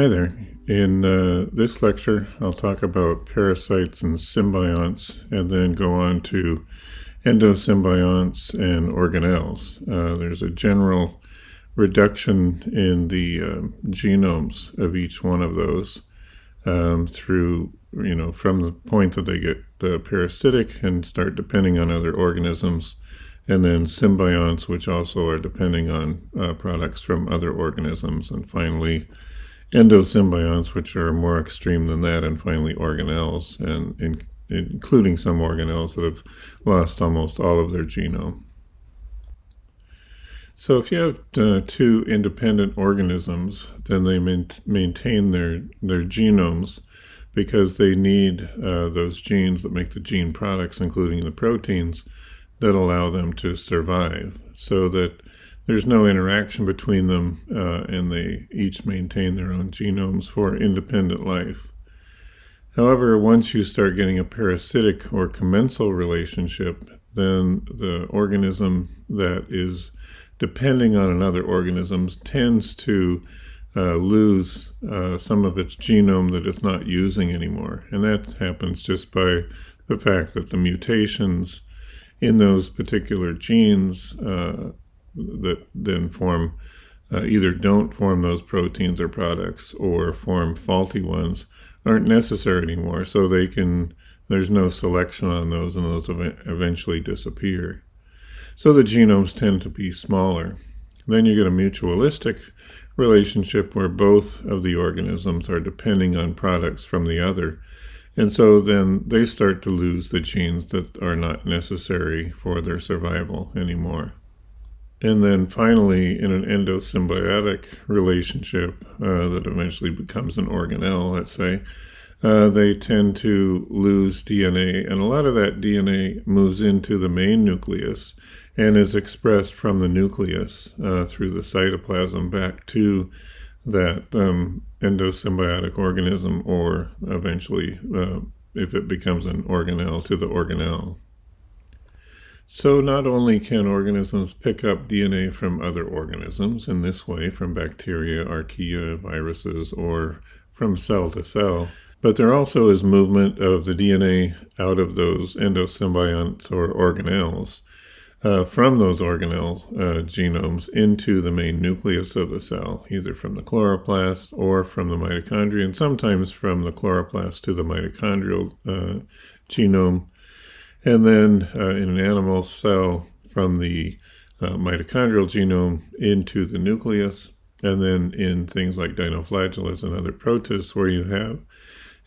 Hi there. In this lecture, I'll talk about parasites and symbionts, and then go on to endosymbionts and organelles. There's a general reduction in the genomes of each one of those through, from the point that they get parasitic and start depending on other organisms, and then symbionts, which also are depending on products from other organisms, and finally endosymbionts, which are more extreme than that, and finally organelles, and including some organelles that have lost almost all of their genome. So if you have two independent organisms, then they maintain their genomes because they need those genes that make the gene products, including the proteins, that allow them to survive, so that there's no interaction between them, and they each maintain their own genomes for independent life. However, once you start getting a parasitic or commensal relationship, then the organism that is depending on another organism tends to lose some of its genome that it's not using anymore. And that happens just by the fact that the mutations in those particular genes that then form either don't form those proteins or products, or form faulty ones, aren't necessary anymore. So there's no selection on those, and those eventually disappear. So the genomes tend to be smaller. Then you get a mutualistic relationship where both of the organisms are depending on products from the other. And so then they start to lose the genes that are not necessary for their survival anymore. And then finally, in an endosymbiotic relationship that eventually becomes an organelle, let's say, they tend to lose DNA, and a lot of that DNA moves into the main nucleus and is expressed from the nucleus through the cytoplasm back to that endosymbiotic organism, or eventually, if it becomes an organelle, to the organelle. So not only can organisms pick up DNA from other organisms in this way, from bacteria, archaea, viruses, or from cell to cell, but there also is movement of the DNA out of those endosymbionts or organelles, from those organelle genomes into the main nucleus of the cell, either from the chloroplast or from the mitochondria, and sometimes from the chloroplast to the mitochondrial genome. And then in an animal cell, from the mitochondrial genome into the nucleus, and then in things like dinoflagellates and other protists, where you have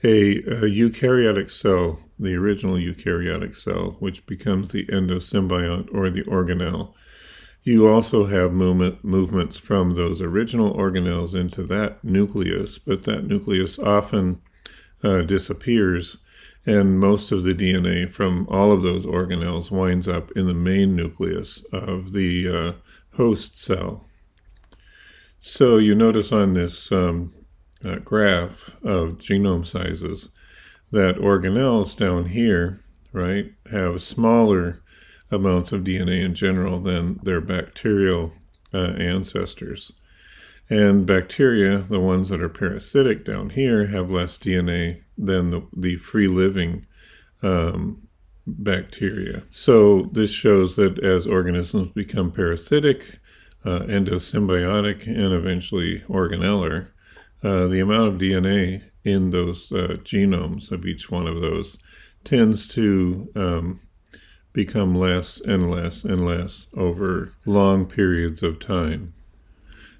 a eukaryotic cell, the original eukaryotic cell, which becomes the endosymbiont or the organelle. You also have movements from those original organelles into that nucleus, but that nucleus often disappears, and most of the DNA from all of those organelles winds up in the main nucleus of the host cell. So you notice on this graph of genome sizes that organelles down here, right, have smaller amounts of DNA in general than their bacterial ancestors. And bacteria, the ones that are parasitic down here, have less DNA than the free-living bacteria. So this shows that as organisms become parasitic, endosymbiotic, and eventually organellar, the amount of DNA in those genomes of each one of those tends to become less and less and less over long periods of time.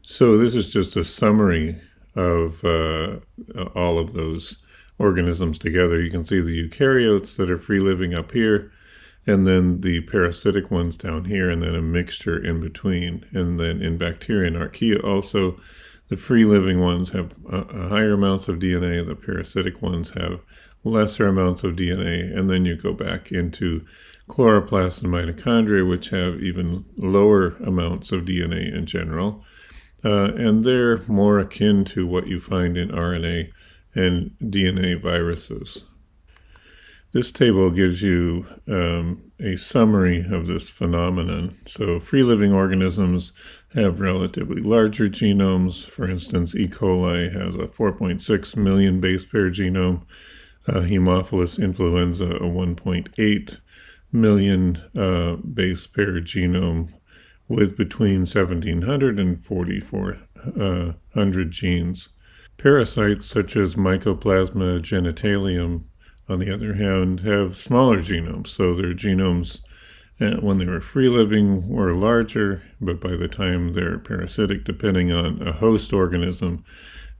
So this is just a summary of all of those organisms together. You can see the eukaryotes that are free-living up here, and then the parasitic ones down here, and then a mixture in between. And then in bacteria and archaea also, the free-living ones have higher amounts of DNA, the parasitic ones have lesser amounts of DNA, and then you go back into chloroplasts and mitochondria, which have even lower amounts of DNA in general. And they're more akin to what you find in RNA and DNA viruses. This table gives you a summary of this phenomenon. So free-living organisms have relatively larger genomes. For instance, E. coli has a 4.6 million base pair genome, Haemophilus influenza a 1.8 million base pair genome with between 1,700 and 4,400 genes. Parasites such as Mycoplasma genitalium, on the other hand, have smaller genomes. So their genomes, when they were free-living, were larger, but by the time they're parasitic, depending on a host organism,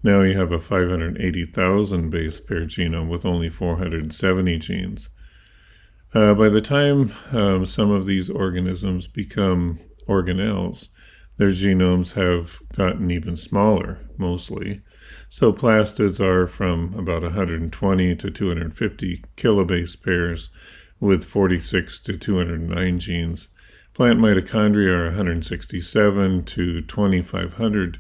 now you have a 580,000 base pair genome with only 470 genes. By the time some of these organisms become organelles, their genomes have gotten even smaller, mostly. So plastids are from about 120 to 250 kilobase pairs with 46 to 209 genes. Plant mitochondria are 167 to 2,500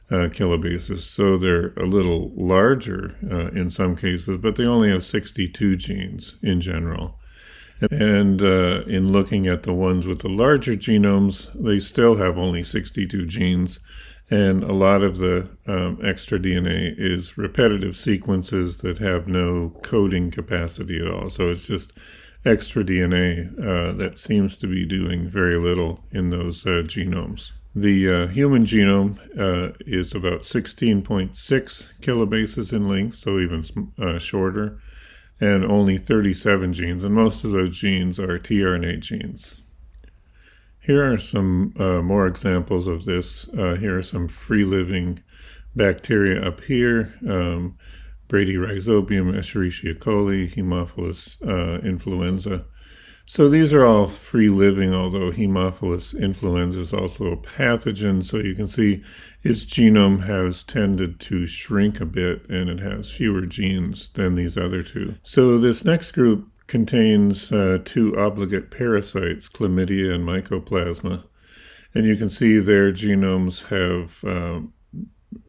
kilobases, so they're a little larger in some cases, but they only have 62 genes in general. And in looking at the ones with the larger genomes, they still have only 62 genes, and a lot of the extra DNA is repetitive sequences that have no coding capacity at all. So it's just extra DNA that seems to be doing very little in those genomes. The human genome is about 16.6 kilobases in length, so even shorter, and only 37 genes, and most of those genes are tRNA genes. Here are some more examples of this. Here are some free-living bacteria up here, Bradyrhizobium, Escherichia coli, Haemophilus influenza. So these are all free-living, although Haemophilus influenza is also a pathogen, so you can see its genome has tended to shrink a bit, and it has fewer genes than these other two. So this next group contains two obligate parasites, chlamydia and mycoplasma, and you can see their genomes have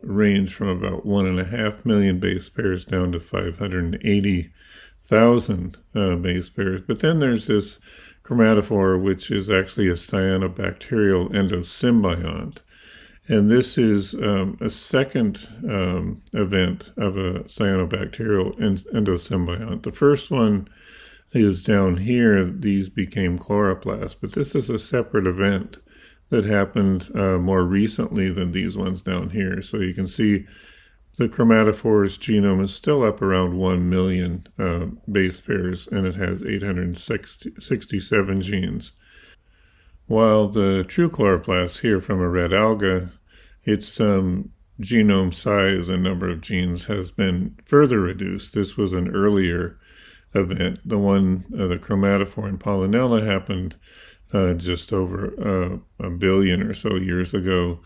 ranged from about 1.5 million base pairs down to 580,000 base pairs. But then there's this chromatophore, which is actually a cyanobacterial endosymbiont. And this is a second event of a cyanobacterial endosymbiont. The first one is down here. These became chloroplasts, but this is a separate event that happened more recently than these ones down here. So you can see the chromatophore's genome is still up around 1 million base pairs, and it has 867 genes. While the true chloroplast here from a red alga, its genome size and number of genes has been further reduced. This was an earlier event. The one, the chromatophore in Polynella, happened just over a billion or so years ago.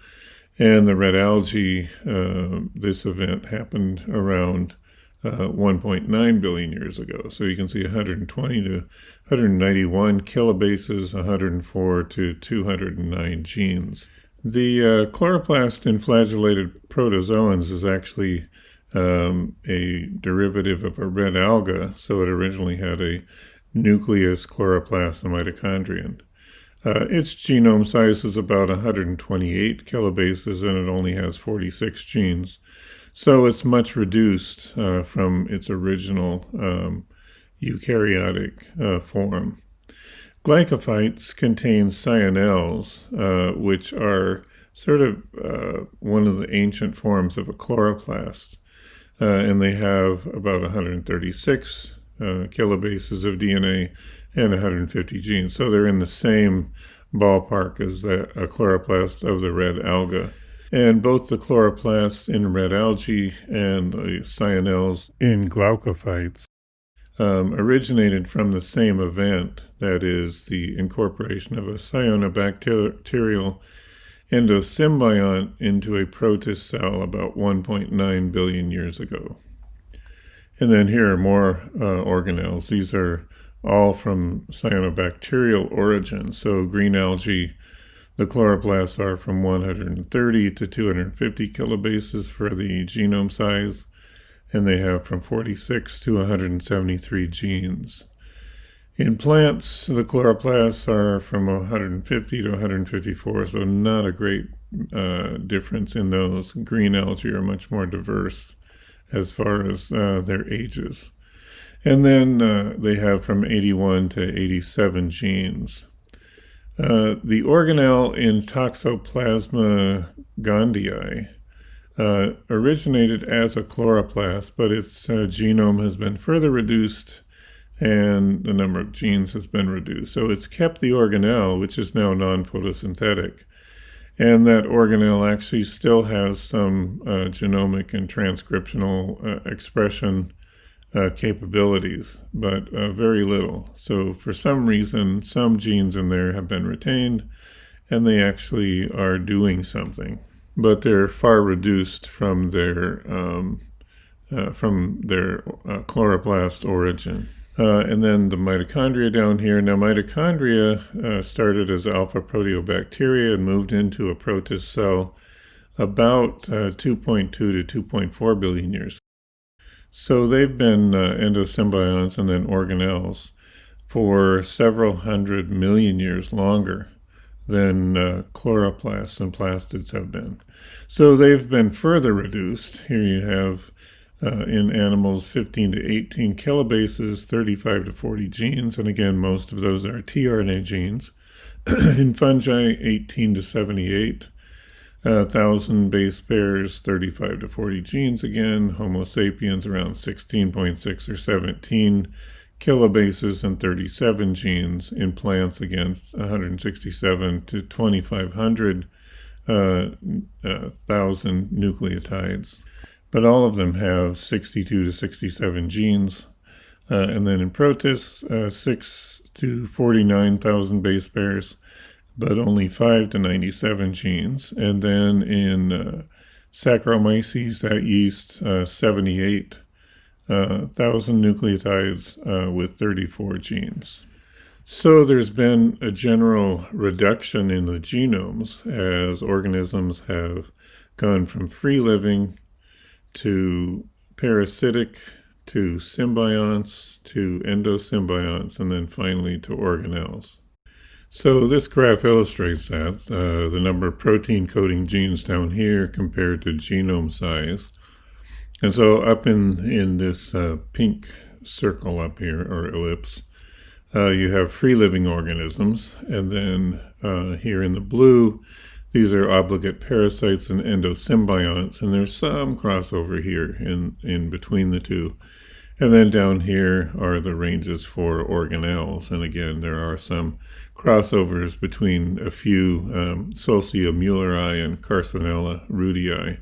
And the red algae, this event happened around 1.9 billion years ago. So you can see 120 to 191 kilobases, 104 to 209 genes. The chloroplast in flagellated protozoans is actually a derivative of a red alga, so it originally had a nucleus, chloroplast, and mitochondrion. Its genome size is about 128 kilobases, and it only has 46 genes. So it's much reduced from its original eukaryotic form. Glycophytes contain cyanelles, which are sort of one of the ancient forms of a chloroplast, and they have about 136 kilobases of DNA and 150 genes. So they're in the same ballpark as a chloroplast of the red alga. And both the chloroplasts in red algae and the cyanelles in glaucophytes originated from the same event, that is, the incorporation of a cyanobacterial endosymbiont into a protist cell about 1.9 billion years ago. And then here are more organelles. These are all from cyanobacterial origin. So green algae, the chloroplasts are from 130 to 250 kilobases for the genome size. and they have from 46 to 173 genes. In plants, the chloroplasts are from 150 to 154, so not a great difference in those. Green algae are much more diverse as far as their ages. And then they have from 81 to 87 genes. The organelle in Toxoplasma gondii originated as a chloroplast, but its genome has been further reduced and the number of genes has been reduced. So it's kept the organelle, which is now non-photosynthetic. And that organelle actually still has some genomic and transcriptional expression capabilities, but very little. So for some reason, some genes in there have been retained, and they actually are doing something. But they're far reduced from their chloroplast origin. And then the mitochondria down here. Now, mitochondria started as alpha proteobacteria and moved into a protist cell about 2.2 to 2.4 billion years. So they've been endosymbionts and then organelles for several 100 million years longer than chloroplasts and plastids have been. So they've been further reduced. Here you have in animals 15 to 18 kilobases, 35 to 40 genes, and again most of those are tRNA genes. In fungi, 18 to 78 thousand base pairs, 35 to 40 genes again. Homo sapiens around 16.6 or 17 kilobases and 37 genes. In plants, against 167 to 2,500 thousand nucleotides. But all of them have 62 to 67 genes. And then in protists, 6 to 49,000 base pairs, but only 5 to 97 genes. And then in Saccharomyces, that yeast, 78,000 nucleotides with 34 genes. So there's been a general reduction in the genomes as organisms have gone from free living to parasitic to symbionts to endosymbionts and then finally to organelles. So this graph illustrates that, the number of protein coding genes down here compared to genome size. And so up in this pink circle up here, or ellipse, you have free-living organisms, and then here in the blue, these are obligate parasites and endosymbionts, and there's some crossover here in between the two. And then down here are the ranges for organelles, and again, there are some crossovers between a few Solsia muelleri and Carcinella rudii.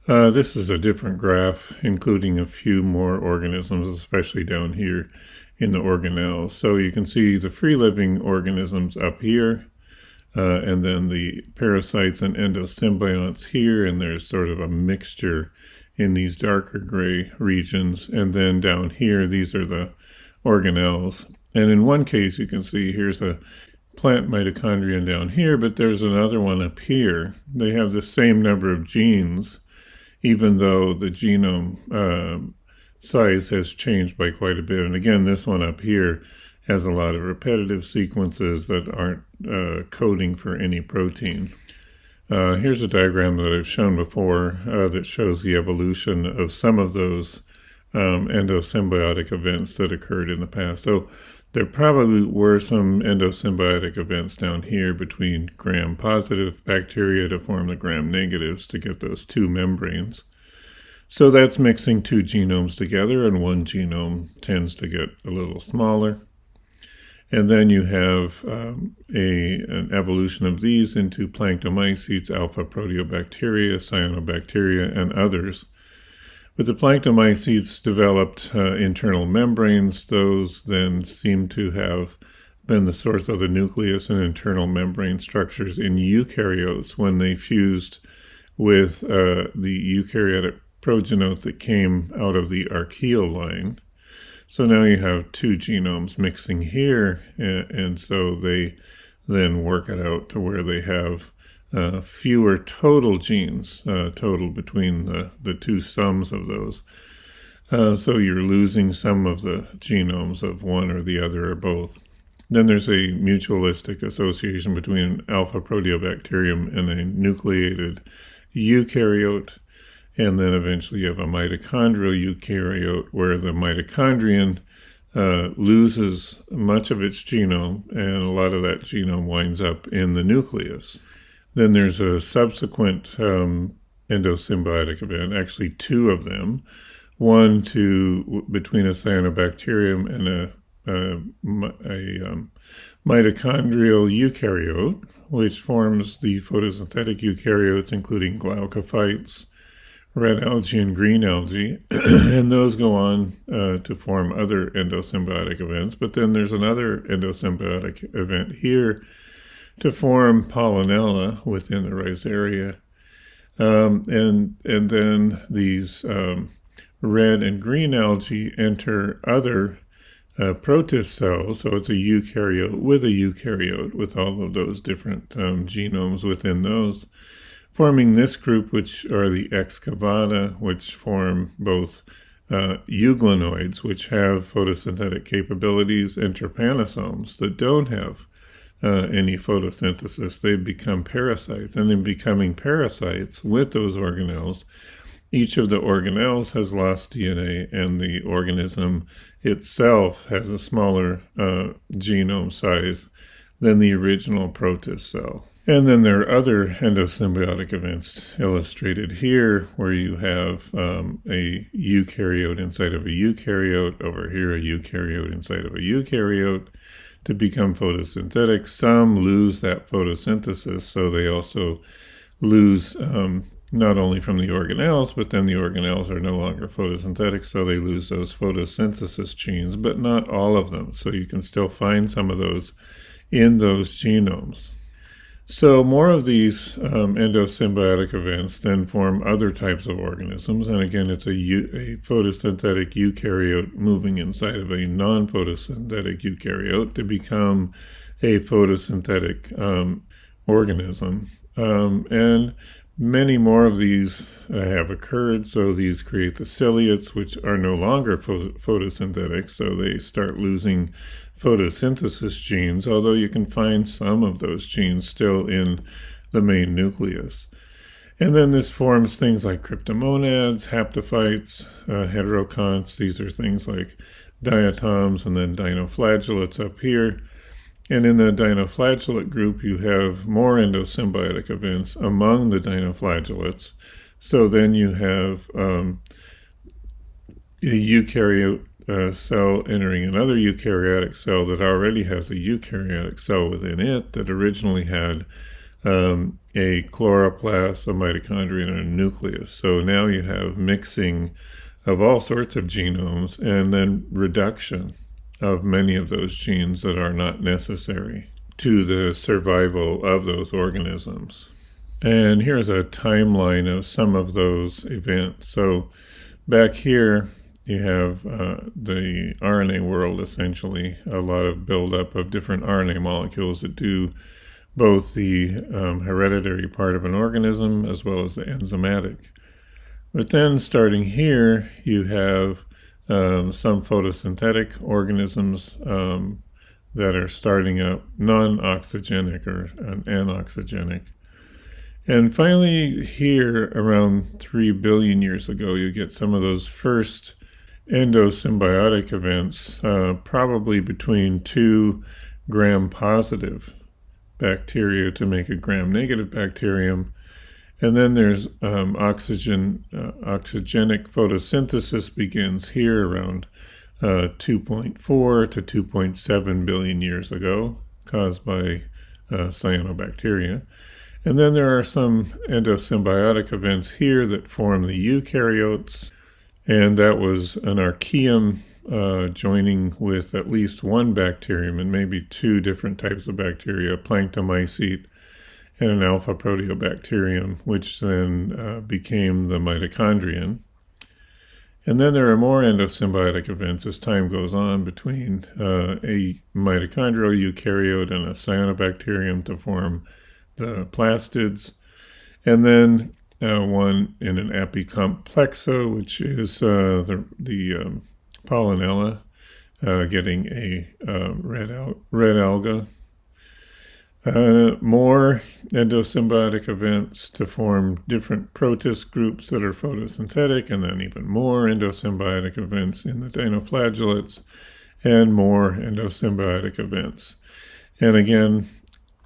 This is a different graph, including a few more organisms, especially down here in the organelles. So you can see the free-living organisms up here, and then the parasites and endosymbionts here, and there's sort of a mixture in these darker gray regions. And then down here, these are the organelles. And in one case, you can see here's a plant mitochondrion down here, but there's another one up here. They have the same number of genes, even though the genome size has changed by quite a bit. And again, this one up here has a lot of repetitive sequences that aren't coding for any protein. Here's a diagram that I've shown before that shows the evolution of some of those endosymbiotic events that occurred in the past. So there probably were some endosymbiotic events down here between gram-positive bacteria to form the gram-negatives to get those two membranes. So that's mixing two genomes together, and one genome tends to get a little smaller. And then you have an evolution of these into planktomycetes, alpha proteobacteria, cyanobacteria, and others. But the planktomycetes developed internal membranes. Those then seem to have been the source of the nucleus and internal membrane structures in eukaryotes when they fused with the eukaryotic progenotes that came out of the archaeal line. So now you have two genomes mixing here, and so they then work it out to where they have fewer total genes, total between the two sums of those. So you're losing some of the genomes of one or the other or both. Then there's a mutualistic association between an alpha proteobacterium and a nucleated eukaryote. And then eventually you have a mitochondrial eukaryote where the mitochondrion loses much of its genome, and a lot of that genome winds up in the nucleus. Then there's a subsequent endosymbiotic event, actually two of them. One between a cyanobacterium and a mitochondrial eukaryote, which forms the photosynthetic eukaryotes, including glaucophytes, red algae, and green algae. And those go on to form other endosymbiotic events. But then there's another endosymbiotic event here to form pollinella within the rhizaria. And then these red and green algae enter other protist cells, so it's a eukaryote with a eukaryote with all of those different genomes within those, forming this group, which are the excavata, which form both euglenoids, which have photosynthetic capabilities, and trypanosomes that don't have any photosynthesis. They become parasites, and in becoming parasites with those organelles, each of the organelles has lost DNA, and the organism itself has a smaller genome size than the original protist cell. And then there are other endosymbiotic events illustrated here, where you have a eukaryote inside of a eukaryote, over here a eukaryote inside of a eukaryote, to become photosynthetic. Some lose that photosynthesis, so they also lose not only from the organelles, but then the organelles are no longer photosynthetic, so they lose those photosynthesis genes, but not all of them. So you can still find some of those in those genomes. So more of these endosymbiotic events then form other types of organisms. And again, it's a photosynthetic eukaryote moving inside of a non-photosynthetic eukaryote to become a photosynthetic organism. And many more of these have occurred. So these create the ciliates, which are no longer photosynthetic. So they start losing photosynthesis genes, although you can find some of those genes still in the main nucleus. And then this forms things like cryptomonads, haptophytes, heteroconts. These are things like diatoms, and then dinoflagellates up here. And in the dinoflagellate group, you have more endosymbiotic events among the dinoflagellates. So then you have a eukaryote cell entering another eukaryotic cell that already has a eukaryotic cell within it that originally had a chloroplast, a mitochondria, and a nucleus. So now you have mixing of all sorts of genomes, and then reduction of many of those genes that are not necessary to the survival of those organisms. And here's a timeline of some of those events. So back here, you have the RNA world, essentially, a lot of buildup of different RNA molecules that do both the hereditary part of an organism as well as the enzymatic. But then starting here, you have some photosynthetic organisms that are starting up non-oxygenic or anoxygenic. And finally here, around 3 billion years ago, you get some of those first endosymbiotic events, probably between 2 gram-positive bacteria to make a gram-negative bacterium. And then there's oxygenic photosynthesis begins here around 2.4 to 2.7 billion years ago, caused by cyanobacteria. And then there are some endosymbiotic events here that form the eukaryotes, and that was an archaeum joining with at least one bacterium and maybe 2 different types of bacteria, planktomycete and an alpha proteobacterium, which then became the mitochondrion. And then there are more endosymbiotic events as time goes on between a mitochondrial eukaryote and a cyanobacterium to form the plastids, and then one in an apicomplexo, which is the pollinella, getting a red alga. More endosymbiotic events to form different protist groups that are photosynthetic, and then even more endosymbiotic events in the dinoflagellates, and more endosymbiotic events. And again,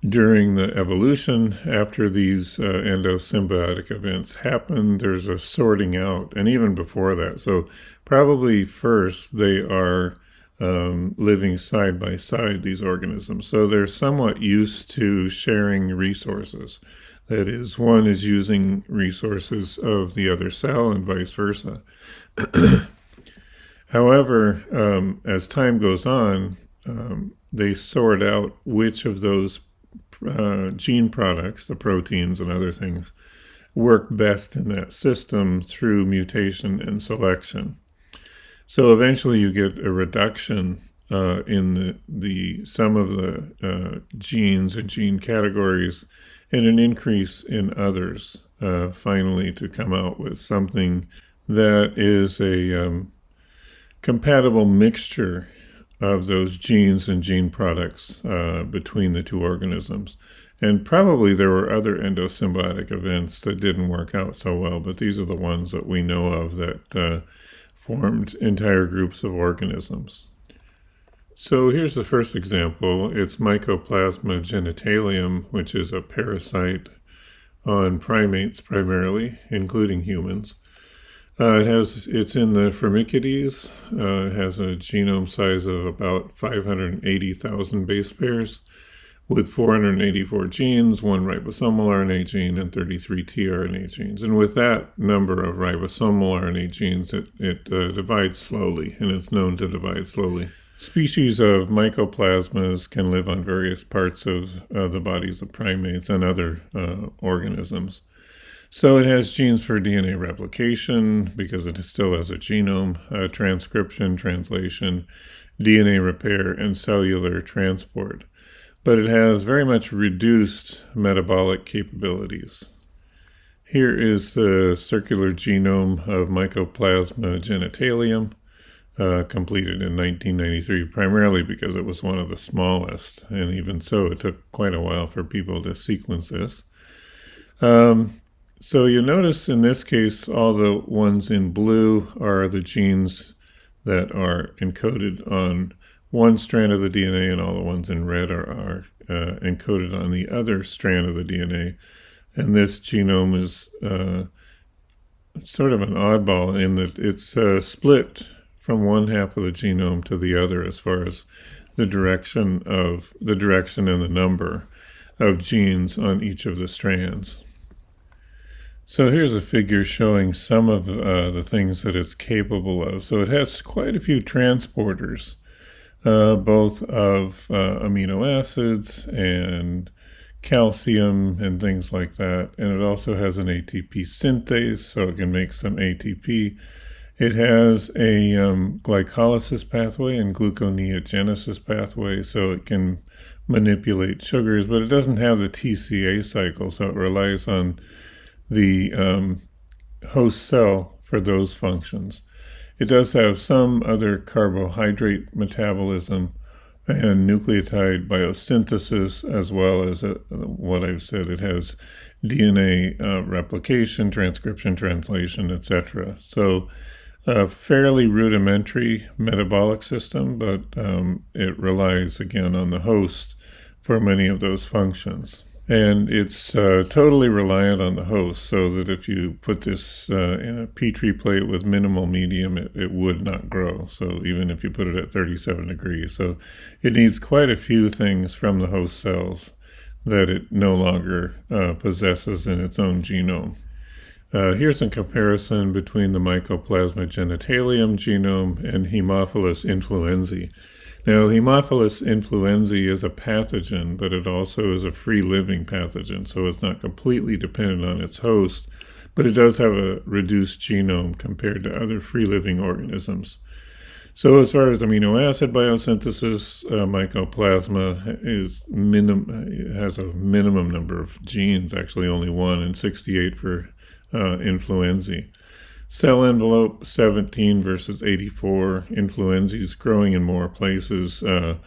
during the evolution, after these endosymbiotic events happen, there's a sorting out, and even before that. So probably first they are living side by side, these organisms. So they're somewhat used to sharing resources. That is, one is using resources of the other cell and vice versa. However, as time goes on, they sort out which of those gene products, the proteins and other things, work best in that system through mutation and selection. So eventually you get a reduction in the sum of the genes and gene categories, and an increase in others, finally to come out with something that is a compatible mixture of those genes and gene products between the two organisms. And probably there were other endosymbiotic events that didn't work out so well, but these are the ones that we know of that formed entire groups of organisms. So here's the first example. It's Mycoplasma genitalium, which is a parasite on primates primarily, including humans. It's in the Firmicutes. It has a genome size of about 580,000 base pairs, with 484 genes, one ribosomal RNA gene, and 33 tRNA genes. And with that number of ribosomal RNA genes, it divides slowly, and it's known to divide slowly. Species of mycoplasmas can live on various parts of the bodies of primates and other organisms. So it has genes for DNA replication, because it still has a genome, transcription, translation, DNA repair, and cellular transport. But it has very much reduced metabolic capabilities. Here is the circular genome of Mycoplasma genitalium, completed in 1993, primarily because it was one of the smallest, and even so, it took quite a while for people to sequence this. So you notice in this case, all the ones in blue are the genes that are encoded on one strand of the DNA, and all the ones in red are encoded on the other strand of the DNA. And this genome is sort of an oddball in that it's split from one half of the genome to the other as far as the direction and the number of genes on each of the strands. So here's a figure showing some of the things that it's capable of. So it has quite a few transporters, both of amino acids and calcium and things like that. And it also has an ATP synthase, so it can make some ATP. It has a glycolysis pathway and gluconeogenesis pathway, so it can manipulate sugars, but it doesn't have the TCA cycle, so it relies on the host cell for those functions. It does have some other carbohydrate metabolism and nucleotide biosynthesis, as well as what I've said. It has DNA replication, transcription, translation, etc. So a fairly rudimentary metabolic system, but it relies again on the host for many of those functions. And it's totally reliant on the host, so that if you put this in a Petri plate with minimal medium, it would not grow. So even if you put it at 37 degrees. So it needs quite a few things from the host cells that it no longer possesses in its own genome. Here's a comparison between the Mycoplasma genitalium genome and Haemophilus influenzae. Now, Haemophilus influenzae is a pathogen, but it also is a free-living pathogen, so it's not completely dependent on its host, but it does have a reduced genome compared to other free-living organisms. So as far as amino acid biosynthesis, mycoplasma has a minimum number of genes, actually only one, and 68 for influenzae. Cell envelope, 17 versus 84. Influenzae is growing in more places. The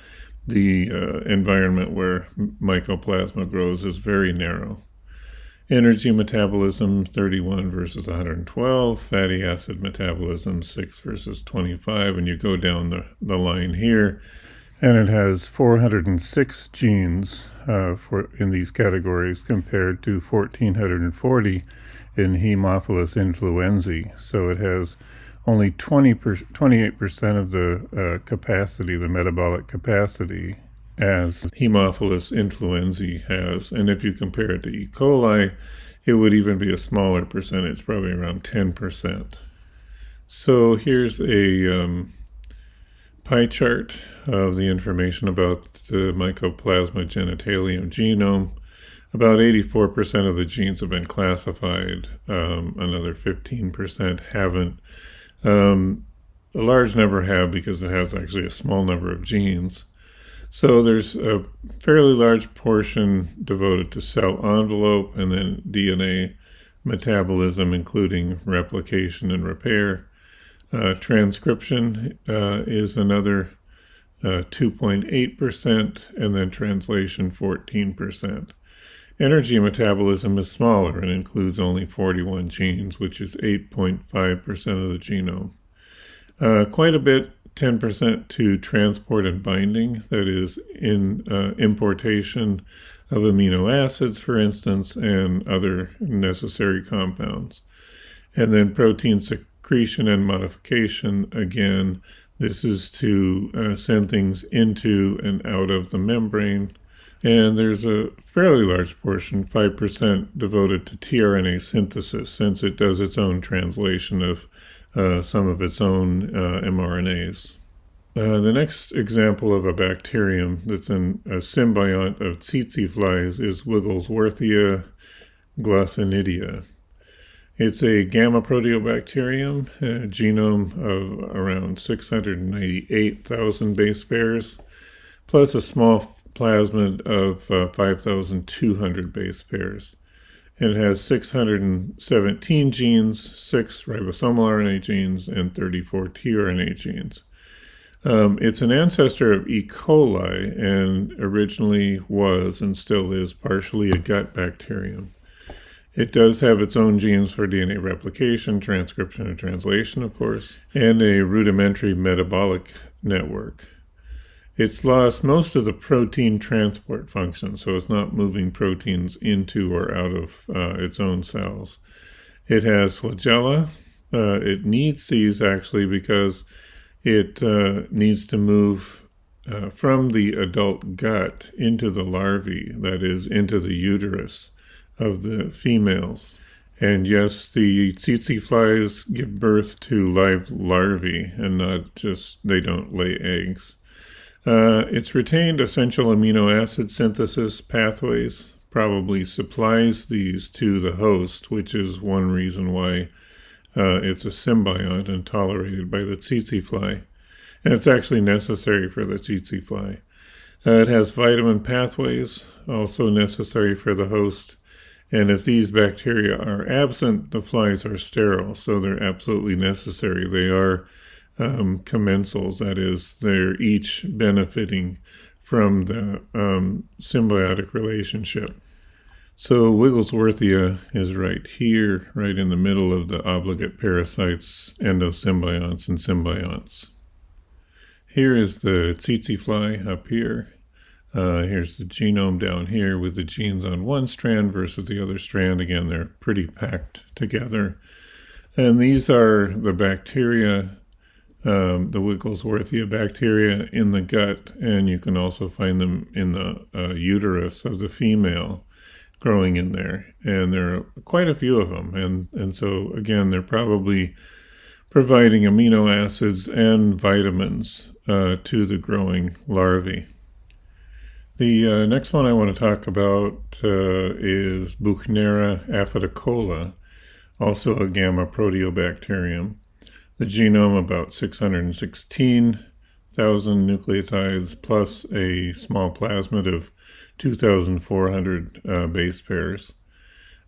environment where mycoplasma grows is very narrow. Energy metabolism, 31 versus 112. Fatty acid metabolism, 6 versus 25. And you go down the line here, and it has 406 genes in these categories compared to 1,440 in Haemophilus influenzae. So it has only 28% of the capacity, the metabolic capacity, as Haemophilus influenzae has. And if you compare it to E. coli, it would even be a smaller percentage, probably around 10%. So here's a pie chart of the information about the Mycoplasma genitalium genome. About 84% of the genes have been classified. Another 15% haven't. A large number have because it has actually a small number of genes. So there's a fairly large portion devoted to cell envelope and then DNA metabolism, including replication and repair. Transcription is another 2.8%, and then translation 14%. Energy metabolism is smaller and includes only 41 genes, which is 8.5% of the genome. Quite a bit, 10% to transport and binding, that is in importation of amino acids, for instance, and other necessary compounds. And then protein secretion and modification, again, this is to send things into and out of the membrane. And there's a fairly large portion, 5%, devoted to tRNA synthesis, since it does its own translation of some of its own mRNAs. The next example of a bacterium that's a symbiont of tsetse flies is Wigglesworthia glossinidia. It's a gamma proteobacterium, a genome of around 698,000 base pairs, plus a small plasmid of 5,200 base pairs. It has 617 genes, 6 ribosomal RNA genes, and 34 tRNA genes. It's an ancestor of E. coli and originally was and still is partially a gut bacterium. It does have its own genes for DNA replication, transcription, and translation, of course, and a rudimentary metabolic network. It's lost most of the protein transport function, so it's not moving proteins into or out of its own cells. It has flagella. It needs these actually because it needs to move from the adult gut into the larvae, that is, into the uterus of the females. And yes, the tsetse flies give birth to live larvae and not just, they don't lay eggs. Its retained essential amino acid synthesis pathways probably supplies these to the host, which is one reason why it's a symbiont and tolerated by the tsetse fly. And it's actually necessary for the tsetse fly. It has vitamin pathways, also necessary for the host. And if these bacteria are absent, the flies are sterile, so they're absolutely necessary. They are commensals, that is, they're each benefiting from the symbiotic relationship. So Wigglesworthia is right here, right in the middle of the obligate parasites, endosymbionts, and symbionts. Here is the tsetse fly up here. Here's the genome down here with the genes on one strand versus the other strand. Again, they're pretty packed together. And these are the bacteria, the Wigglesworthia bacteria in the gut, and you can also find them in the uterus of the female growing in there. And there are quite a few of them. And so, again, they're probably providing amino acids and vitamins to the growing larvae. The next one I want to talk about is Buchnera aphidicola, also a gamma proteobacterium. The genome about 616,000 nucleotides plus a small plasmid of 2,400 base pairs.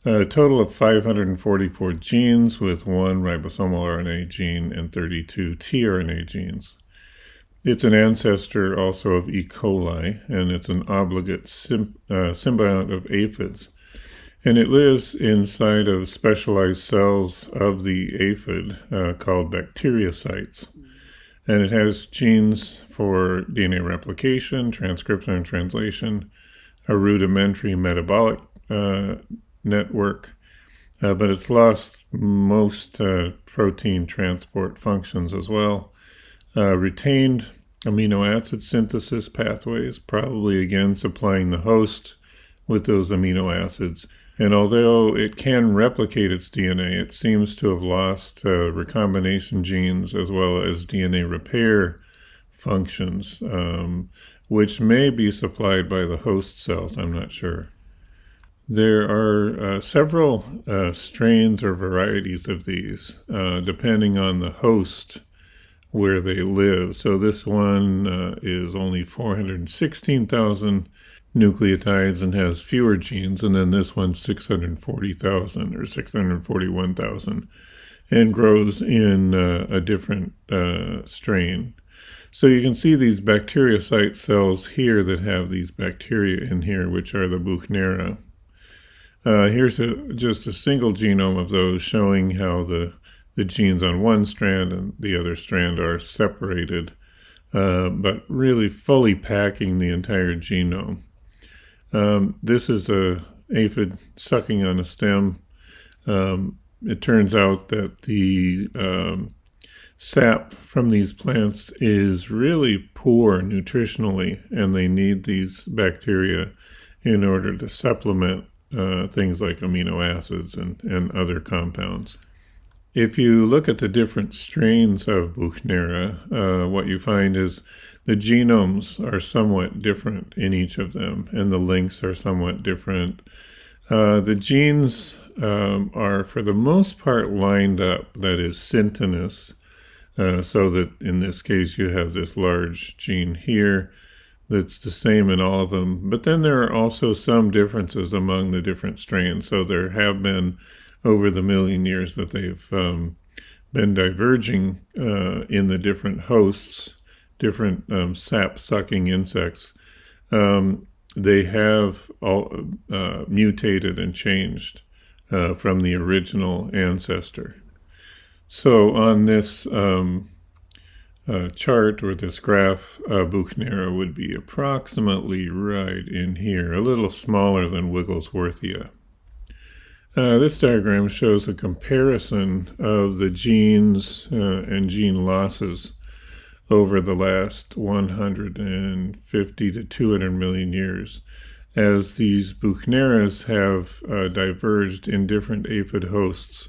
A total of 544 genes with one ribosomal RNA gene and 32 tRNA genes. It's an ancestor also of E. coli, and it's an obligate symbiont of aphids. And it lives inside of specialized cells of the aphid called bacteriocytes. And it has genes for DNA replication, transcription, and translation, a rudimentary metabolic network, but it's lost most protein transport functions as well. Retained amino acid synthesis pathways, probably again supplying the host with those amino acids. And although it can replicate its DNA, it seems to have lost recombination genes as well as DNA repair functions, which may be supplied by the host cells. I'm not sure. There are several strains or varieties of these, depending on the host where they live. So this one is only 416,000 nucleotides and has fewer genes, and then this one's 640,000 or 641,000 and grows in a different strain. So you can see these bacteriocyte cells here that have these bacteria in here, which are the Buchnera. Here's just a single genome of those showing how the genes on one strand and the other strand are separated, but really fully packing the entire genome. This is a aphid sucking on a stem. It turns out that the sap from these plants is really poor nutritionally, and they need these bacteria in order to supplement things like amino acids and other compounds. If you look at the different strains of Buchnera, what you find is the genomes are somewhat different in each of them, and the links are somewhat different. The genes are, for the most part, lined up, that is, syntonous, so that in this case you have this large gene here that's the same in all of them. But then there are also some differences among the different strains. So there have been, over the million years that they've been diverging in the different hosts, different sap-sucking insects, they have all mutated and changed from the original ancestor. So on this chart or this graph, Buchnera would be approximately right in here, a little smaller than Wigglesworthia. This diagram shows a comparison of the genes and gene losses over the last 150 to 200 million years, as these Buchneras have diverged in different aphid hosts.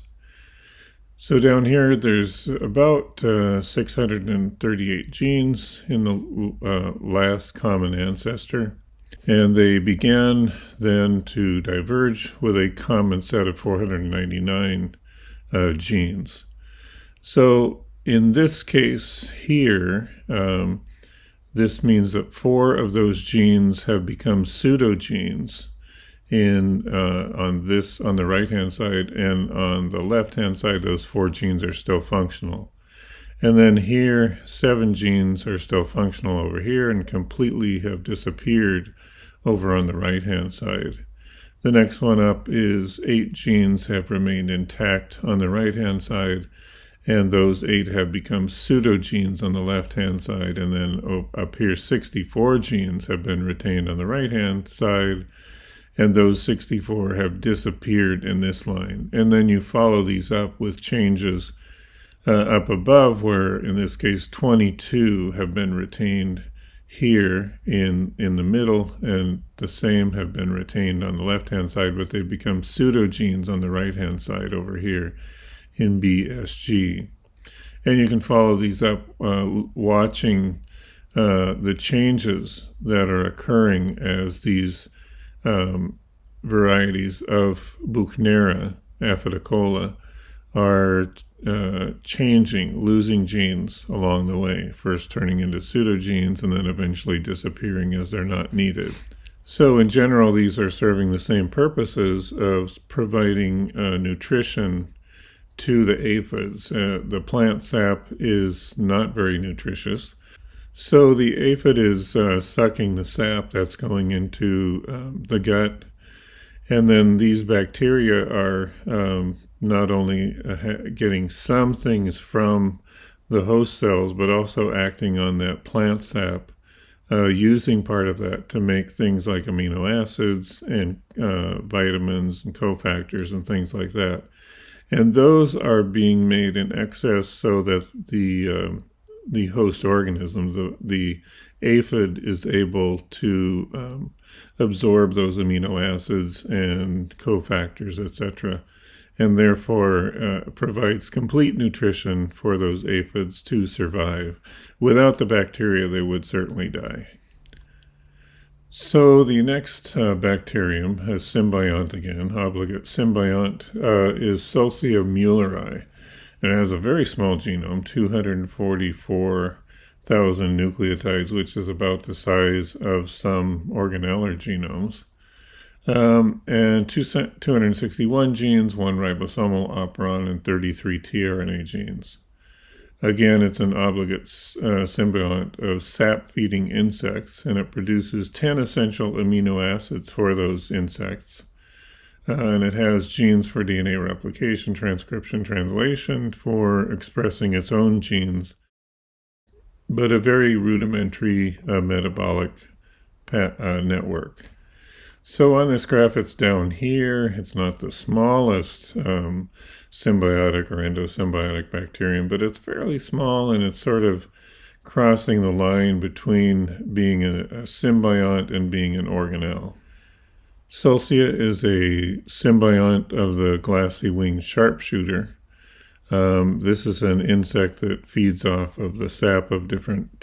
So down here, there's about 638 genes in the last common ancestor, and they began then to diverge with a common set of 499 genes. So in this case here, this means that 4 of those genes have become pseudogenes on the right-hand side, and on the left-hand side, those 4 genes are still functional. And then here, 7 genes are still functional over here and completely have disappeared over on the right-hand side. The next one up is 8 genes have remained intact on the right-hand side, and those 8 have become pseudogenes on the left-hand side. And then up here, 64 genes have been retained on the right-hand side, and those 64 have disappeared in this line. And then you follow these up with changes up above, where in this case 22 have been retained here in the middle, and the same have been retained on the left-hand side, but they've become pseudogenes on the right-hand side over here in BSG. And you can follow these up watching the changes that are occurring as these varieties of Buchnera aphidicola are changing, losing genes along the way, first turning into pseudogenes and then eventually disappearing as they're not needed. So in general, these are serving the same purposes of providing nutrition to the aphids. The plant sap is not very nutritious. So the aphid is sucking the sap that's going into the gut. And then these bacteria are not only getting some things from the host cells, but also acting on that plant sap, using part of that to make things like amino acids and vitamins and cofactors and things like that. And those are being made in excess so that the host organisms, the aphid, is able to absorb those amino acids and cofactors, etc., and therefore provides complete nutrition for those aphids to survive. Without the bacteria, they would certainly die. So the next bacterium, a symbiont again, obligate symbiont, is Solsia muelleri. It has a very small genome, 244,000 nucleotides, which is about the size of some organelle genomes. And 261 genes, 1 ribosomal operon, and 33 tRNA genes. Again, it's an obligate symbiont of sap-feeding insects, and it produces 10 essential amino acids for those insects. And it has genes for DNA replication, transcription, translation, for expressing its own genes, but a very rudimentary metabolic network. So on this graph, it's down here. It's not the smallest symbiotic or endosymbiotic bacterium, but it's fairly small, and it's sort of crossing the line between being a symbiont and being an organelle. Solsia is a symbiont of the glassy-winged sharpshooter. This is an insect that feeds off of the sap of different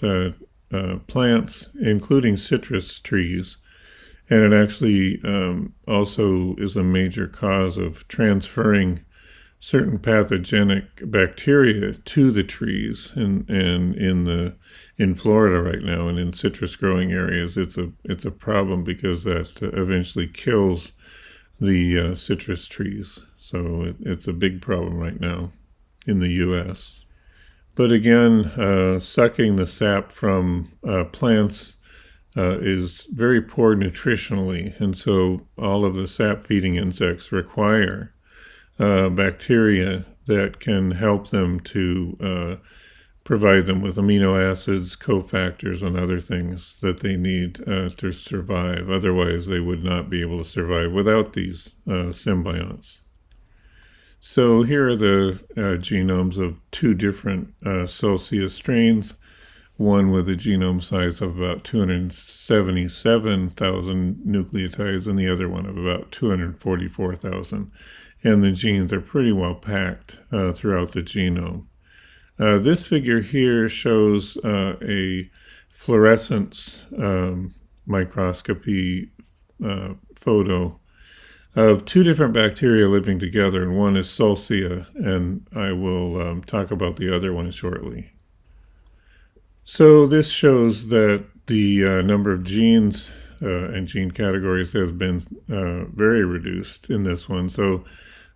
plants, including citrus trees. And it actually also is a major cause of transferring certain pathogenic bacteria to the trees. And in Florida right now, and in citrus growing areas, it's a problem because that eventually kills the citrus trees. So it's a big problem right now in the U.S. But again, sucking the sap from plants is very poor nutritionally, and so all of the sap-feeding insects require bacteria that can help them to provide them with amino acids, cofactors, and other things that they need to survive. Otherwise, they would not be able to survive without these symbionts. So here are the genomes of 2 different Solsia strains, one with a genome size of about 277,000 nucleotides and the other one of about 244,000. And the genes are pretty well packed throughout the genome. This figure here shows a fluorescence microscopy photo of 2 different bacteria living together, and one is Solsia, and I will talk about the other one shortly. So this shows that the number of genes and gene categories has been very reduced in this one. So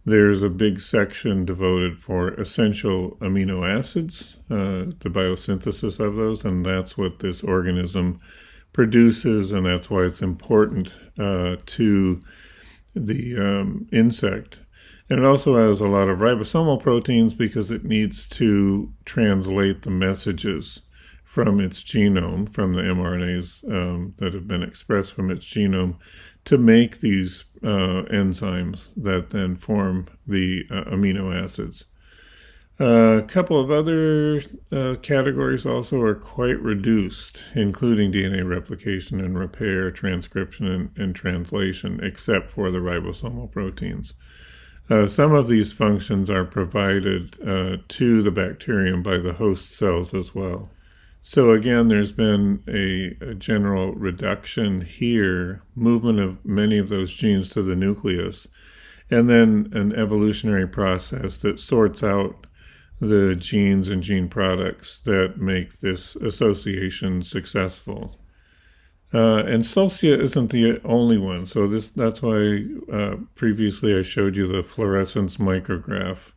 there's a big section devoted for essential amino acids, the biosynthesis of those, and that's what this organism produces, and that's why it's important to the insect. And it also has a lot of ribosomal proteins because it needs to translate the messages from its genome, from the mRNAs that have been expressed from its genome, to make these enzymes that then form the amino acids. A couple of other categories also are quite reduced, including DNA replication and repair, transcription, and translation, except for the ribosomal proteins. Some of these functions are provided to the bacterium by the host cells as well. So again, there's been a general reduction here, movement of many of those genes to the nucleus, and then an evolutionary process that sorts out the genes and gene products that make this association successful. And Solcia isn't the only one. So that's why previously I showed you the fluorescence micrograph,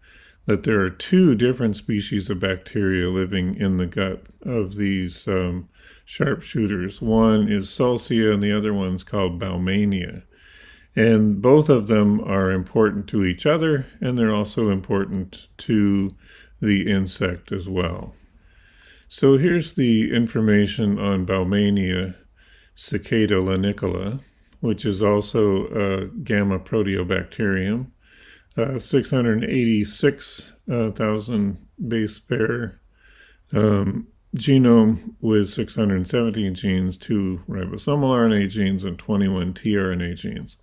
that there are two different species of bacteria living in the gut of these sharpshooters. One is Solcia and the other one's called Baumania. And both of them are important to each other, and they're also important to the insect as well. So here's the information on Baumania cicada lanicola, which is also a gamma proteobacterium. 686,000 base pair genome with 617 genes, 2 ribosomal RNA genes, and 21 tRNA genes.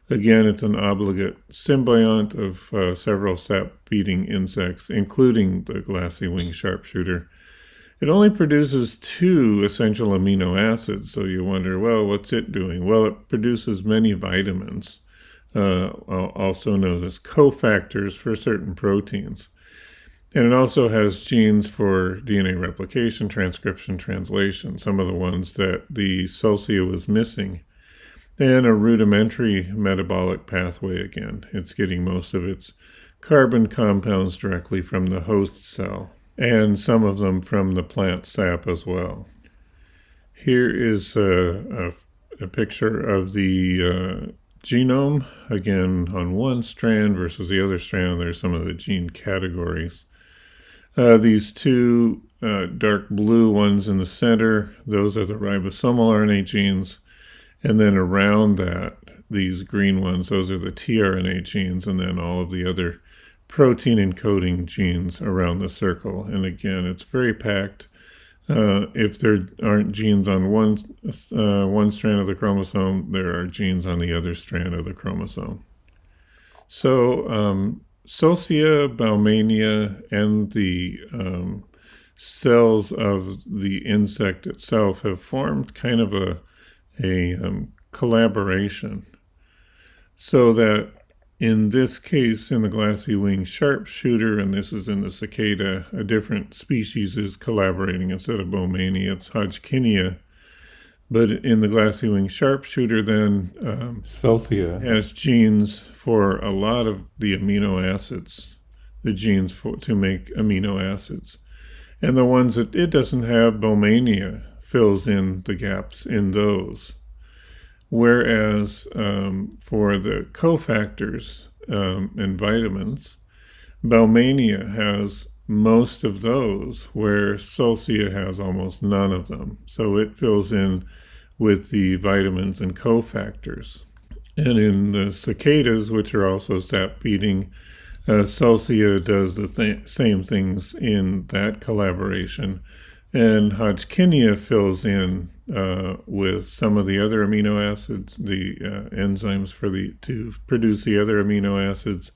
Again, it's an obligate symbiont of several sap-feeding insects, including the glassy wing sharpshooter. It only produces 2 essential amino acids, so you wonder, well, what's it doing? Well, it produces many vitamins, also known as cofactors for certain proteins. And it also has genes for DNA replication, transcription, translation, some of the ones that the Solcia was missing. And a rudimentary metabolic pathway again. It's getting most of its carbon compounds directly from the host cell, and some of them from the plant sap as well. Here is a picture of the genome, again on one strand versus the other strand. There's some of the gene categories. These 2 dark blue ones in the center, those are the ribosomal RNA genes. And then around that, these green ones, those are the tRNA genes, and then all of the other protein encoding genes around the circle. And again, it's very packed. If there aren't genes on one strand of the chromosome, there are genes on the other strand of the chromosome. So Solcia, Baumania, and the cells of the insect itself have formed kind of a collaboration, so that in this case, in the glassy wing sharpshooter, and this is in the cicada, a different species is collaborating. Instead of Baumania, it's Hodgkinia. But in the glassy wing sharpshooter, then Solcia has genes for a lot of the amino acids, the genes to make amino acids. And the ones that it doesn't have, Baumania fills in the gaps in those. Whereas for the cofactors and vitamins, Baumania has most of those, where Solcia has almost none of them. So it fills in with the vitamins and cofactors. And in the cicadas, which are also sap-feeding, Solcia does the same things in that collaboration. And Hodgkinia fills in with some of the other amino acids, the enzymes to produce the other amino acids,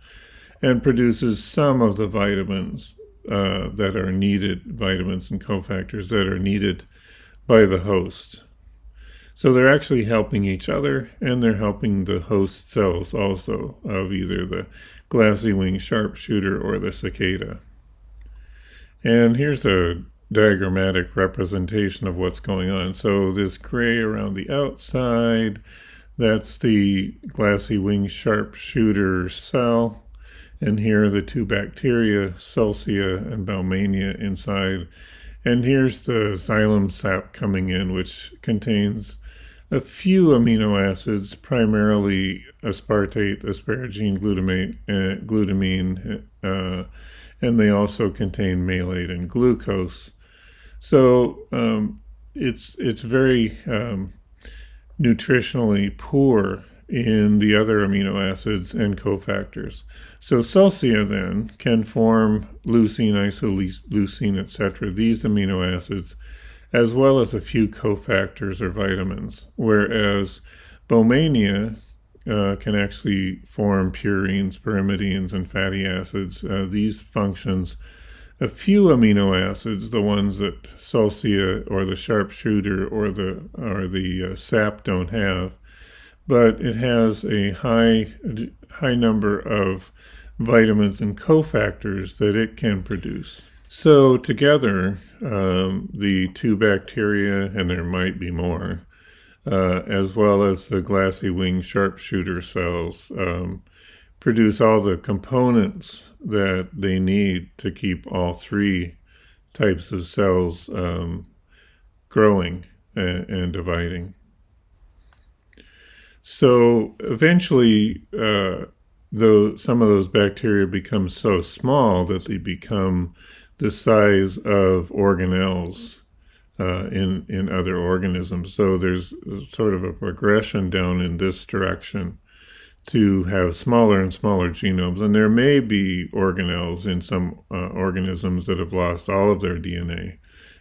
and produces some of the vitamins that are needed, vitamins and cofactors that are needed by the host. So they're actually helping each other, and they're helping the host cells also of either the glassy wing sharpshooter or the cicada. And here's a diagrammatic representation of what's going on. So this gray around the outside, that's the glassy wing sharpshooter cell. And here are the 2 bacteria, Solcia and Baumania, inside. And here's the xylem sap coming in, which contains a few amino acids, primarily aspartate, asparagine, glutamine, and they also contain malate and glucose. So it's very nutritionally poor in the other amino acids and cofactors. So Solcia then can form leucine, isoleucine, etc., these amino acids, as well as a few cofactors or vitamins, whereas Baumania can actually form purines, pyrimidines, and fatty acids. These functions, a few amino acids, the ones that Solcia or the sharpshooter or the sap don't have, but it has a high number of vitamins and cofactors that it can produce. So together, the two bacteria, and there might be more, as well as the glassy wing sharpshooter cells, produce all the components that they need to keep all three types of cells growing and dividing. So eventually, though some of those bacteria become so small that they become the size of organelles in other organisms. So there's sort of a progression down in this direction to have smaller and smaller genomes. And there may be organelles in some organisms that have lost all of their DNA.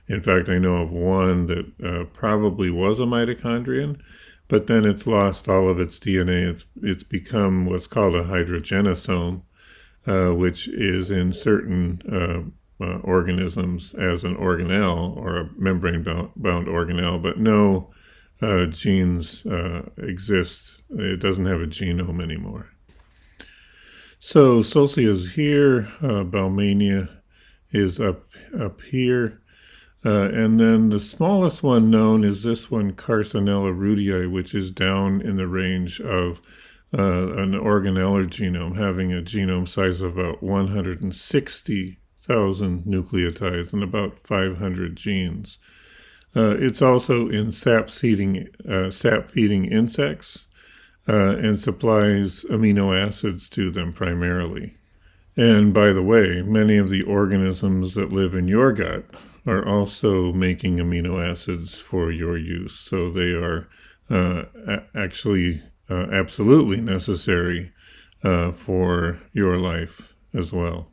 In fact, I know of one that probably was a mitochondrion, but then it's lost all of its DNA. It's become what's called a hydrogenosome, which is in certain organisms as an organelle or a membrane-bound organelle, but no genes exist. It doesn't have a genome anymore. So Solcia is here, Balmania is up here, and then the smallest one known is this one, Carcinella rudii, which is down in the range of an organellar genome, having a genome size of about 160,000 nucleotides and about 500 genes. It's also in sap-feeding insects and supplies amino acids to them primarily. And by the way, many of the organisms that live in your gut are also making amino acids for your use. So they are actually absolutely necessary for your life as well.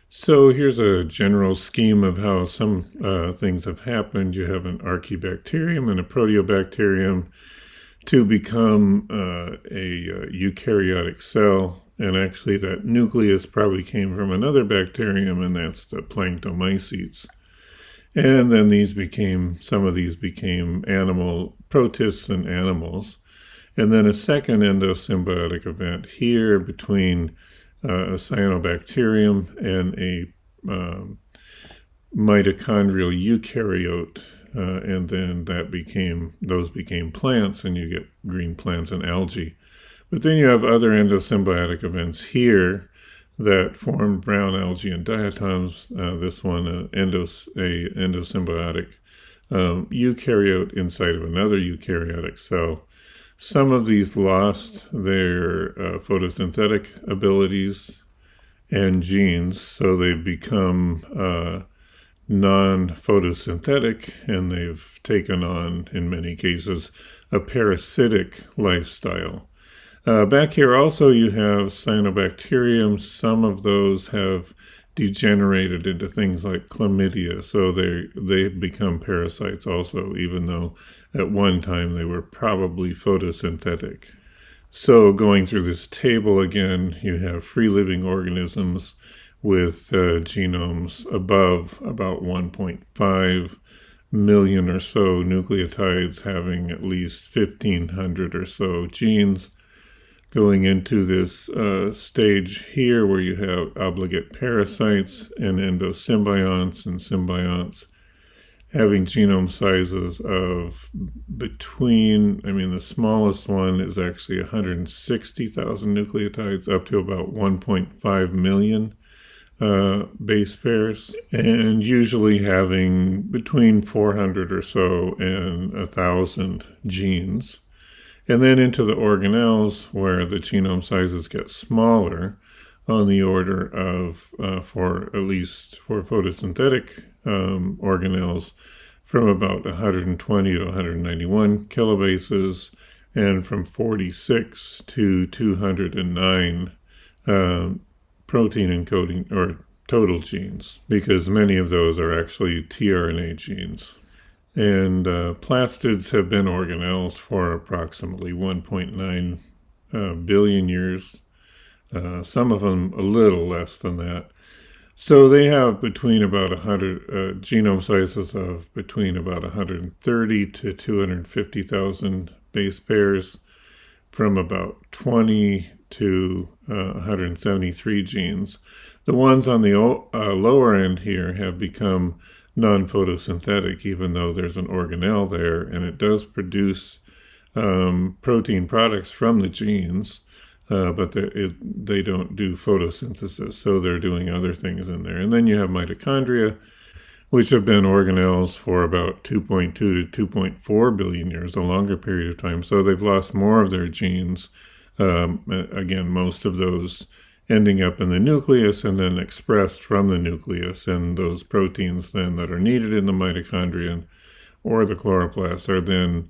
So here's a general scheme of how some things have happened. You have an archaebacterium and a proteobacterium to become a eukaryotic cell. And actually that nucleus probably came from another bacterium, and that's the planktomycetes. And then some of these became animal protists and animals. And then a second endosymbiotic event here between a cyanobacterium and a mitochondrial eukaryote, and then those became plants, and you get green plants and algae. But then you have other endosymbiotic events here that formed brown algae and diatoms. This one, a endosymbiotic eukaryote inside of another eukaryotic cell. Some of these lost their photosynthetic abilities and genes, so they've become non-photosynthetic, and they've taken on, in many cases, a parasitic lifestyle. Back here also you have cyanobacterium. Some of those have degenerated into things like chlamydia, so they've become parasites also, even though at one time they were probably photosynthetic. So going through this table again, you have free-living organisms with genomes above about 1.5 million or so nucleotides, having at least 1,500 or so genes. Going into this stage here where you have obligate parasites and endosymbionts and symbionts having genome sizes of the smallest one is actually 160,000 nucleotides up to about 1.5 million base pairs, and usually having between 400 or so and 1,000 genes. And then into the organelles, where the genome sizes get smaller, on the order of, for photosynthetic organelles, from about 120 to 191 kilobases, and from 46 to 209 protein encoding or total genes, because many of those are actually tRNA genes. And plastids have been organelles for approximately 1.9 billion years. Some of them a little less than that. So they have between about 100 genome sizes of between about 130 to 250,000 base pairs, from about 20 to 173 genes. The ones on the lower end here have become non-photosynthetic, even though there's an organelle there, and it does produce protein products from the genes, but they don't do photosynthesis, so they're doing other things in there. And then you have mitochondria, which have been organelles for about 2.2 to 2.4 billion years, a longer period of time. So they've lost more of their genes, again, most of those ending up in the nucleus and then expressed from the nucleus. And those proteins then that are needed in the mitochondria or the chloroplast are then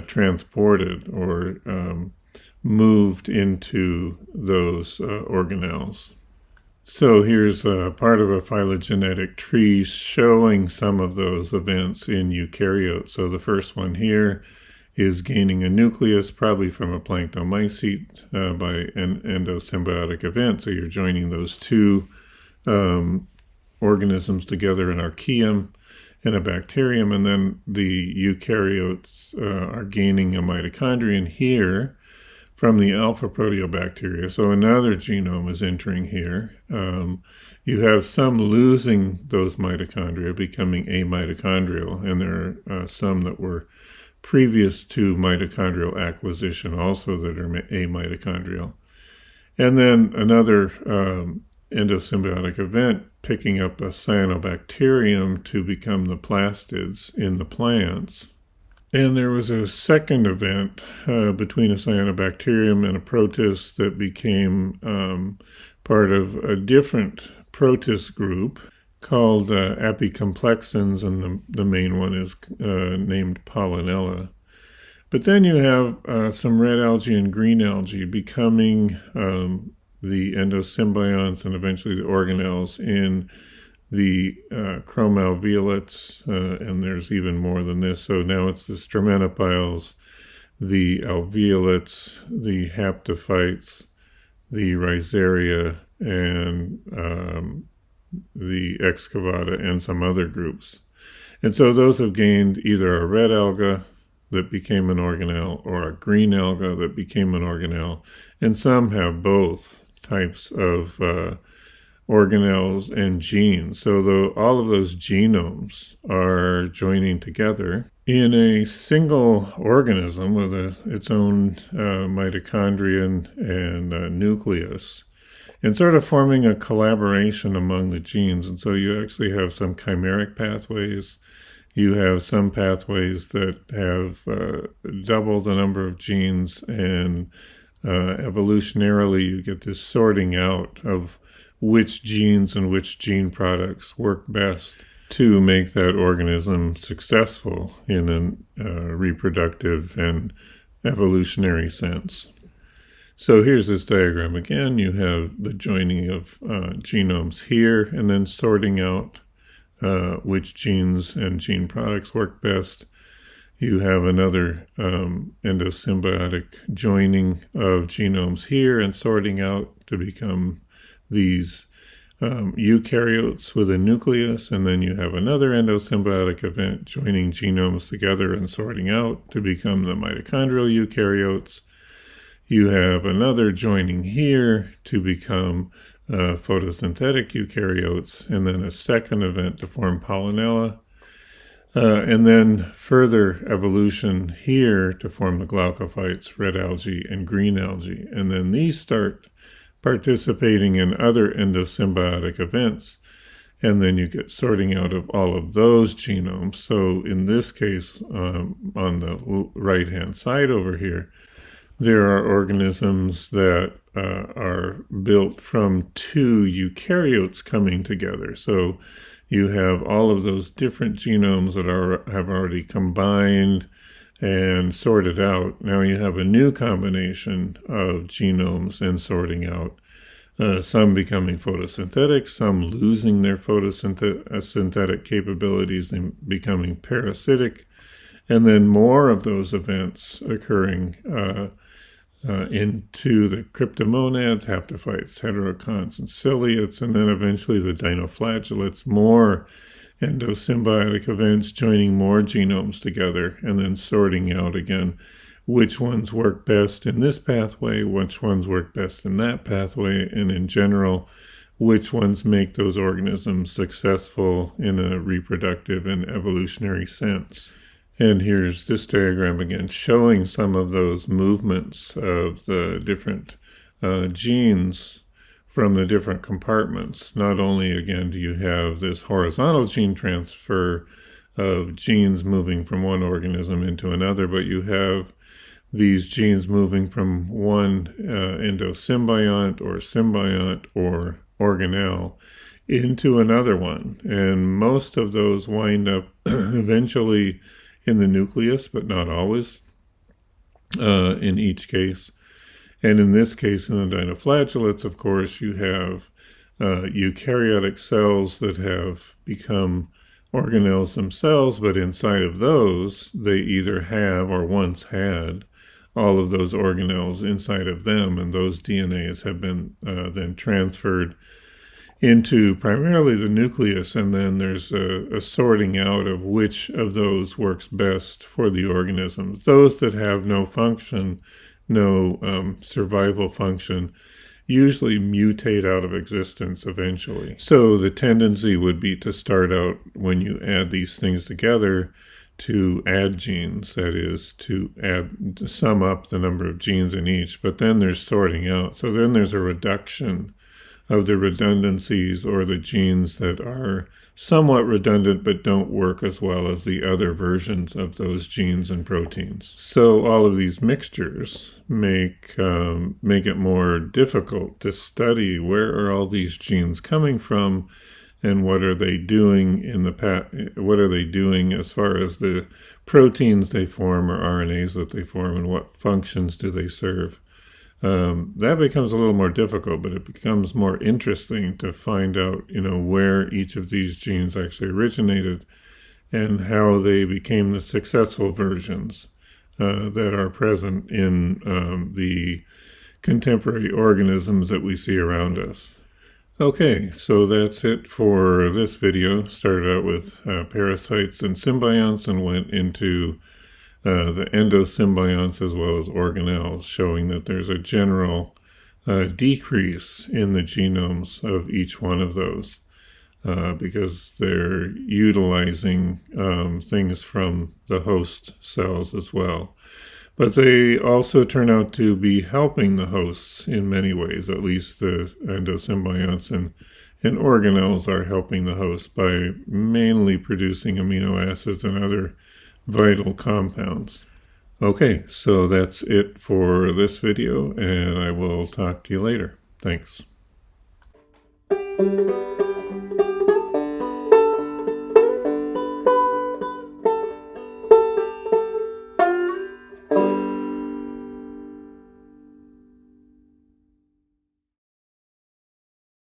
transported or moved into those organelles. So here's part of a phylogenetic tree showing some of those events in eukaryotes. So the first one here is gaining a nucleus, probably from a planktomycete by an endosymbiotic event. So you're joining those two organisms together, an archaeum and a bacterium, and then the eukaryotes are gaining a mitochondrion here from the alpha proteobacteria. So another genome is entering here. You have some losing those mitochondria, becoming amitochondrial, and there are some that were previous to mitochondrial acquisition also that are amitochondrial. And then another endosymbiotic event, picking up a cyanobacterium to become the plastids in the plants. And there was a second event between a cyanobacterium and a protist that became part of a different protist group called apicomplexans, and the main one is named Pollinella. But then you have some red algae and green algae becoming the endosymbionts and eventually the organelles in the chromalveolates, and there's even more than this. So now it's the stromatophiles, the alveolates, the haptophytes, the rhizaria, and the excavata, and some other groups. And so those have gained either a red alga that became an organelle or a green alga that became an organelle, and some have both types of organelles and genes. So all of those genomes are joining together in a single organism with its own mitochondrion and nucleus, and sort of forming a collaboration among the genes. And so you actually have some chimeric pathways. You have some pathways that have double the number of genes, and evolutionarily you get this sorting out of which genes and which gene products work best to make that organism successful in a reproductive and evolutionary sense. So here's this diagram again. You have the joining of genomes here, and then sorting out which genes and gene products work best. You have another endosymbiotic joining of genomes here and sorting out to become these eukaryotes with a nucleus, and then you have another endosymbiotic event joining genomes together and sorting out to become the mitochondrial eukaryotes. You have another joining here to become photosynthetic eukaryotes, and then a second event to form Pollinella, and then further evolution here to form the glaucophytes, red algae, and green algae. And then these start participating in other endosymbiotic events, and then you get sorting out of all of those genomes. So in this case, on the right-hand side over here, there are organisms that are built from two eukaryotes coming together. So you have all of those different genomes that have already combined and sorted out. Now you have a new combination of genomes and sorting out. Some becoming photosynthetic, some losing their photosynthetic capabilities and becoming parasitic, and then more of those events occurring into the cryptomonads, haptophytes, heteroconts, and ciliates, and then eventually the dinoflagellates, more endosymbiotic events joining more genomes together and then sorting out again which ones work best in this pathway, which ones work best in that pathway, and in general, which ones make those organisms successful in a reproductive and evolutionary sense. And here's this diagram again, showing some of those movements of the different genes from the different compartments. Not only, again, do you have this horizontal gene transfer of genes moving from one organism into another, but you have these genes moving from one endosymbiont or symbiont or organelle into another one. And most of those wind up eventually in the nucleus, but not always in each case. And in this case, in the dinoflagellates, of course, you have eukaryotic cells that have become organelles themselves, but inside of those, they either have or once had all of those organelles inside of them, and those DNAs have been then transferred into primarily the nucleus, and then there's a sorting out of which of those works best for the organisms. Those that have no function, no survival function, usually mutate out of existence eventually. So the tendency would be to start out, when you add these things together, to add genes, that is, to sum up the number of genes in each, but then there's sorting out. So then there's a reduction of the redundancies, or the genes that are somewhat redundant but don't work as well as the other versions of those genes and proteins. So all of these mixtures make it more difficult to study where are all these genes coming from, and what are they doing what are they doing as far as the proteins they form or RNAs that they form, and what functions do they serve. That becomes a little more difficult, but it becomes more interesting to find out, where each of these genes actually originated and how they became the successful versions that are present in the contemporary organisms that we see around us. Okay, so that's it for this video. Started out with parasites and symbionts and went into the endosymbionts as well as organelles, showing that there's a general decrease in the genomes of each one of those because they're utilizing things from the host cells as well. But they also turn out to be helping the hosts in many ways. At least the endosymbionts and organelles are helping the host by mainly producing amino acids and other vital compounds. Okay, so that's it for this video, and I will talk to you later. Thanks.